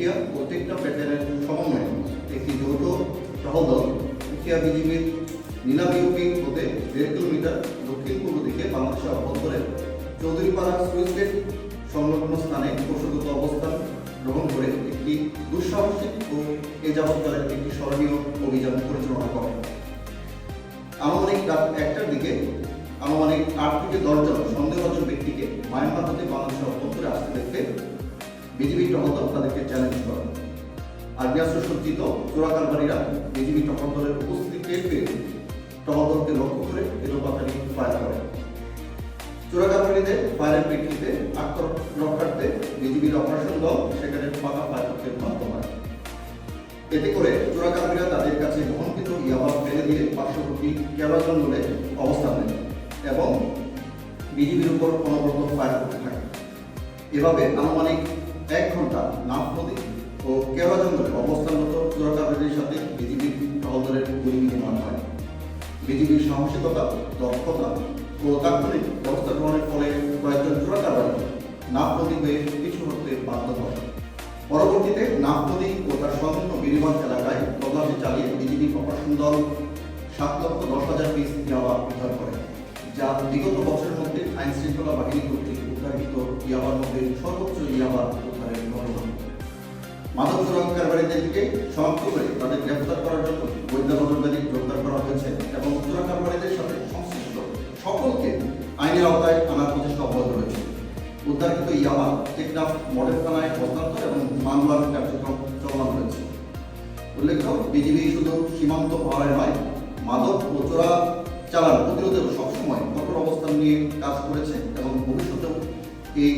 উখিয়া ও টেকনাফ ব্যাটালিয়নের সমন্বয়ে একটি যৌথ টহল দল উখিয়া বিজিবির নীলা বিউপি হতে 1.5 কিলোমিটার দক্ষিণ পূর্ব দিকে বাংলাদেশের অভ্যন্তরে চৌধুরীপাড়া সুইচ গেট সংলগ্ন স্থানে কৌশলগত অবস্থান গ্রহণ করে একটি দুঃসাহসিক ও এ যাবৎকালের একটি স্মরণীয় অভিযান পরিচালনা করে। আনুমানিক রাত 1টার দিকে আনুমানিক 8 থেকে 10 জন সন্দেহভাজন ব্যক্তিকে মায়ানমার হতে বাংলাদেশের অভ্যন্তরে আসতে দেখতে বিজিবি টহল দল তাদেরকে চ্যালেঞ্জ করে। আগ্নেয়াস্ত্র সজ্জিত চোরাকারবারীরা বিজিবি টহল দলের উপস্থিতি টের পেয়ে টহল দলকে লক্ষ্য করে এলোপাতাড়ি ফায়ার করে। চোরাকারবারীদের ফায়ারের প্রেক্ষিতে আত্মরক্ষার্থে বিজিবির অপারেশন দল সেখানে ফাঁকা ফায়ার করতে বাধ্য হয়। এতে করে চোরাকারবারীরা তাদের কাছে বহনকৃত ইয়াবা ফেলে দিয়ে পার্শ্ববর্তী কেওড়া জঙ্গলে অবস্থান নেয় এবং বিজিবির উপর অনবরত ফায়ার করতে থাকে। এভাবে আনুমানিক 1 ঘন্টা নাফ নদী ও কেওড়া জঙ্গলে অবস্থানরত চোরাকারবারীদের সাথে বিজিবির টহল দলের গুলি বিনিময় হয়। বিজিবির সাহসিকতা, দক্ষতা ও তাৎক্ষণিক ব্যবস্থা গ্রহণের ফলে কয়েকজন চোরাকারবারী নাফ নদী হয়ে পিছু হতে বাধ্য হয়। পরবর্তীতে নাফ নদী ও তার সংলগ্ন গিরিবাঁধ এলাকায় তল্লাশি চালিয়ে বিজিবি অপারেশন দল 7,10,000 পিস ইয়াবা উদ্ধার করে, যা বিগত বছরের মধ্যে আইন শৃঙ্খলা বাহিনী কর্তৃক উদ্ধারিত ইয়াবার মধ্যে সর্বোচ্চ ইয়াবা উদ্ধারের ঘটনা। মাদক চোরাকারবারীদেরকে শনাক্ত করে তাদের গ্রেফতার করার জন্য বৈধ নজরদারি জোরদার করা হয়েছে এবং চোরাকারবারীদের সাথে সংশ্লিষ্ট সকলকে আইনের আওতায় আনার প্রচেষ্টা অব্যাহত রয়েছে। উদ্ধারিত ইয়াবা টেকনাফ মডেল থানায় হস্তান্তর এবং মামলার কার্যক্রম চলমান রয়েছে। উল্লেখ্য, বিজিবি শুধু সীমান্ত পাহাড়ে নয়, মাদক ও চোরা চালান প্রতিরোধেও সবসময় কঠোর অবস্থান নিয়ে কাজ করেছে এবং ভবিষ্যতেও এই